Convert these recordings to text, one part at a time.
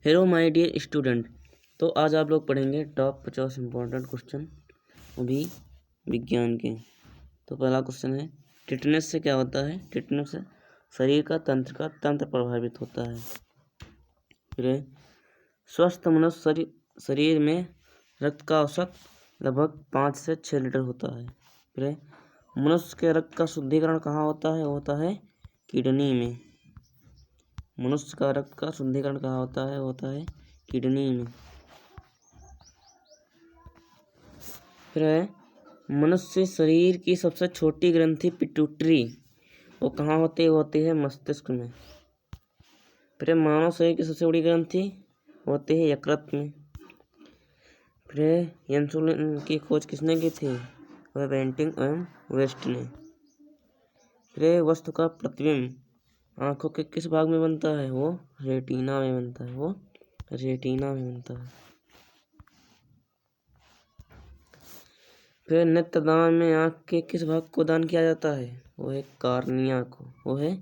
Hello my dear student. तो आज आप लोग पढ़ेंगे टॉप 50 इम्पोर्टेंट क्वेश्चन, वो भी विज्ञान के। तो पहला क्वेश्चन है, टिटनेस से क्या होता है? टिटनेस से शरीर का तंत्र प्रभावित होता है। फिर है, स्वस्थ मनुष्य शरीर में रक्त का औसत लगभग 5 से 6 लीटर होता है। फिर है, मनुष्य के रक्त का शुद्धिकरण कहाँ होता है? होता है किडनी में। मनुष्य का रक्त का शुद्धिकरण कहाँ होता है? होता है किडनी में। फिर है, मनुष्य शरीर की सबसे छोटी ग्रंथि पिट्यूटरी, वो कहाँ होती है? होती है मस्तिष्क में। फिर मानव शरीर की सबसे बड़ी ग्रंथि होती है यकृत में। फिर इंसुलिन की खोज किसने की थी? वह बेंटिंग एवं वेस्ट ने। फिर वस्तु का प्रतिबिंब आंखों के किस भाग में बनता है? वो रेटिना में बनता है। वो रेटिना में बनता है। फिर नेत्र दान में आंख के किस भाग को दान किया जाता है? वो है कार्निया को। वो है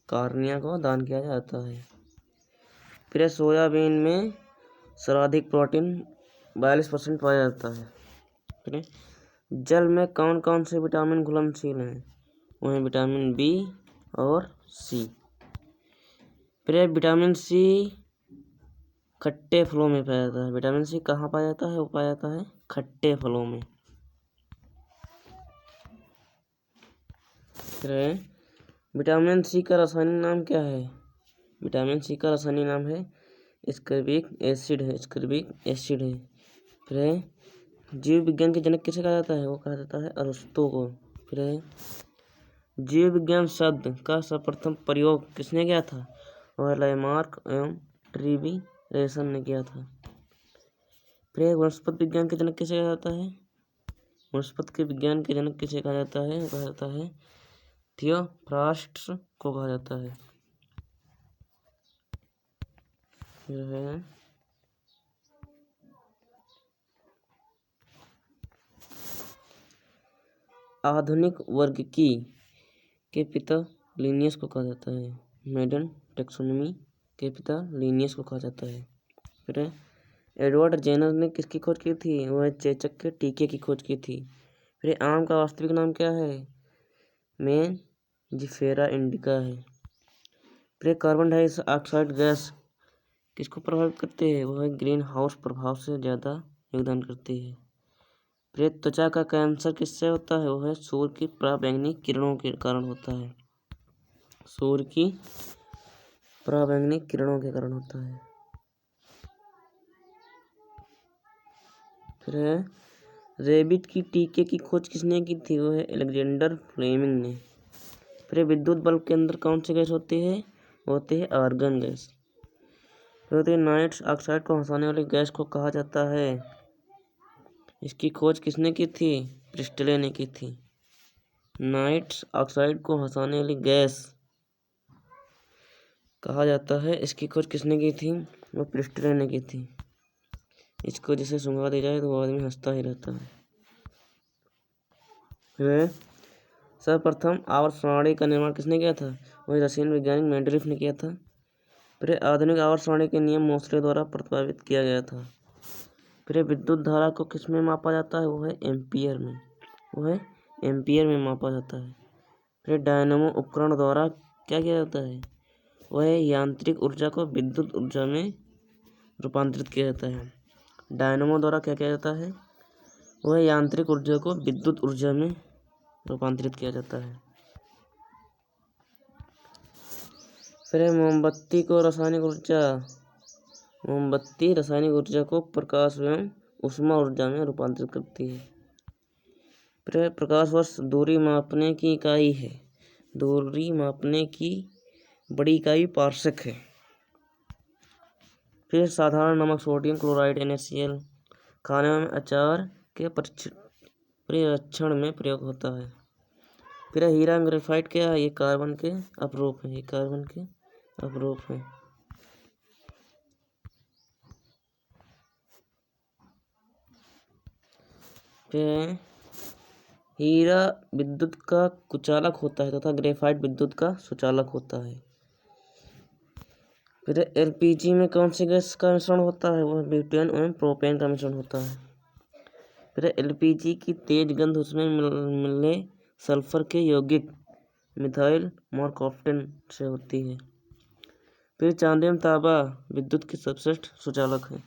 कार्निया को दान किया जाता है। फिर सोयाबीन में सर्वाधिक प्रोटीन 42% पाया जाता है। फिर जल में कौन कौन से विटामिन घुलनशील हैं? वो है विटामिन बी और सी। फिर विटामिन सी खट्टे फलों में पाया जाता है। विटामिन सी कहाँ पाया जाता है? वो पाया जाता है खट्टे फलों में। फिर विटामिन सी का रासायनिक नाम क्या है? विटामिन सी का रासायनिक नाम है स्कर्बिक एसिड है। स्कर्बिक एसिड है। फिर जीव विज्ञान के जनक किसे कहा जाता है? वो कहा जाता है अरस्तु को। फिर जीव विज्ञान शब्द का सर्वप्रथम प्रयोग किसने किया था? वह लामार्क एवं ट्रिविरेसन ने किया था। फिर वनस्पति विज्ञान के जनक किसे कहा जाता है? वनस्पति के विज्ञान के जनक किसे कहा जाता है? कहा जाता है थियोफ्रास्टस को कहा जाता है। फिर है आधुनिक वर्गीकी के पिता लिनियस को कहा जाता है। मॉडर्न टैक्सोनॉमी के पिता लिनियस को कहा जाता है। फिर एडवर्ड जेनर ने किसकी खोज की थी? वह चेचक के टीके की खोज की थी। फिर आम का वास्तविक नाम क्या है? मेंजिफेरा इंडिका है। फिर कार्बन डाइऑक्साइड गैस किसको प्रभावित करती है? वह ग्रीन हाउस प्रभाव से ज़्यादा योगदान करती है। फिर त्वचा का कैंसर किससे होता है? वह सूर्य की पराबैंगनी किरणों के कारण होता है। सूर्य की पराबैंगनी किरणों के कारण होता है। फिर रेबिट की टीके की खोज किसने की थी? वह अलेक्जेंडर फ्लेमिंग ने। फिर विद्युत बल्ब के अंदर कौन सी गैस होती है? होती है आर्गन गैस। फिर नाइट्रस ऑक्साइड को हंसाने वाली गैस को कहा जाता है? इसकी खोज किसने की थी? प्रिस्टले ने की थी। नाइट्रस ऑक्साइड को हंसाने वाली गैस कहा जाता है, इसकी खोज किसने की थी? वो प्रिस्टले ने की थी। इसको जिसे सुंघा दी जाए तो वो आदमी हंसता ही रहता है। फिर सर्वप्रथम आवर्त सारणी का निर्माण किसने किया था? वही रशियन वैज्ञानिक मेंडलीफ ने किया था। फिर आधुनिक आवर्त सारणी के नियम मोसले द्वारा प्रतिपादित किया गया था। फिर विद्युत धारा को किस में मापा जाता है? वो है एम्पियर में। वो है एम्पियर में मापा जाता है। फिर डायनामो उपकरण द्वारा क्या किया जाता है? वह यांत्रिक ऊर्जा को विद्युत ऊर्जा में रूपांतरित किया जाता है। डायनामो द्वारा क्या किया जाता है? वह यांत्रिक ऊर्जा को विद्युत ऊर्जा में रूपांतरित किया जाता है। फिर मोमबत्ती रासायनिक ऊर्जा को प्रकाश एवं ऊष्मा ऊर्जा में रूपांतरित करती है। फिर प्रकाश वर्ष दूरी मापने की इकाई है। दूरी मापने की बड़ी इकाई पार्सेक है। फिर साधारण नमक सोडियम क्लोराइड NaCl खाने में अचार के परीक्षण में प्रयोग होता है। फिर हीरा ग्रेफाइट क्या है? ये कार्बन के अपरूप है। ये कार्बन के अपरूप है। फिर हीरा विद्युत का कुचालक होता है तथा ग्रेफाइट विद्युत का सुचालक होता है। फिर एलपीजी में कौन सी गैस का मिश्रण होता है? वह ब्यूटेन एवं प्रोपेन का मिश्रण होता है। फिर एलपीजी की तेज गंध उसमें मिलने सल्फर के यौगिक मिथाइल मॉर्कोप्टेन से होती है। फिर चांदी एवं तांबा विद्युत के सर्वश्रेष्ठ सुचालक है।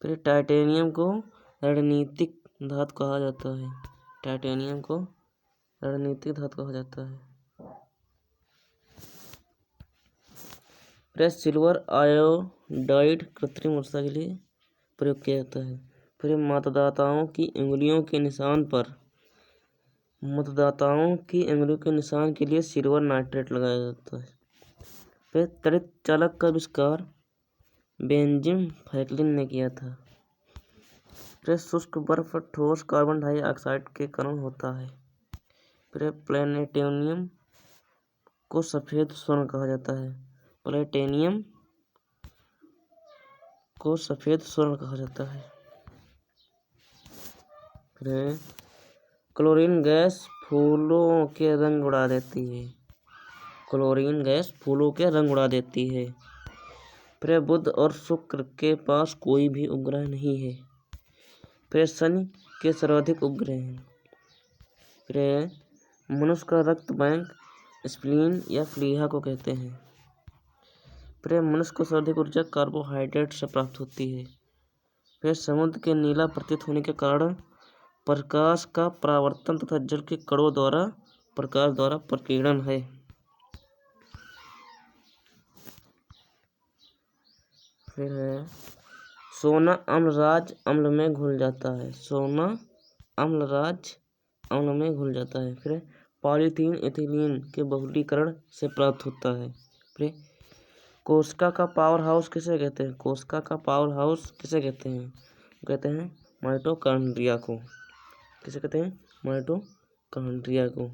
फिर टाइटेनियम को रणनीतिक धातु कहा जाता है। टाइटेनियम को रणनीतिक धातु कहा जाता है। फिर सिल्वर आयोडाइड कृत्रिम वर्षा के लिए प्रयोग किया जाता है। फिर मतदाताओं की उंगलियों के निशान के लिए सिल्वर नाइट्रेट लगाया जाता है। फिर त्वरित चालक का आविष्कार बेंजामिन फ्रैंकलिन ने किया था। फिर शुष्क बर्फ ठोस कार्बन डाइऑक्साइड के कारण होता है। फिर प्लेनेटोनियम को सफेद स्वर्ण कहा जाता है। प्लेटेनियम को सफेद स्वर्ण कहा जाता है। फिर क्लोरीन गैस फूलों के रंग उड़ा देती है। क्लोरीन गैस फूलों के रंग उड़ा देती है। फिर बुध और शुक्र के पास कोई भी उपग्रह नहीं है। फिर शनि के सर्वाधिक उपग्रह हैं। फिर मनुष्य का रक्त बैंक स्प्लीन या प्लीहा को कहते हैं। फिर मनुष्य को सर्वाधिक ऊर्जा कार्बोहाइड्रेट से प्राप्त होती है। फिर समुद्र के नीला प्रतीत होने के कारण प्रकाश का परावर्तन तथा जल के कणों द्वारा प्रकाश द्वारा प्रकीर्णन है। फिर है सोना अम्लराज अम्ल में घुल जाता है। सोना अम्लराज अम्ल में घुल जाता है। फिर पॉलीथीन एथिलीन के बहुलीकरण से प्राप्त होता है। फिर कोशिका का पावर हाउस किसे कहते हैं? कोशिका का पावर हाउस किसे कहते हैं? कहते हैं माइटोकॉन्ड्रिया को। किसे कहते हैं? माइटोकॉन्ड्रिया को।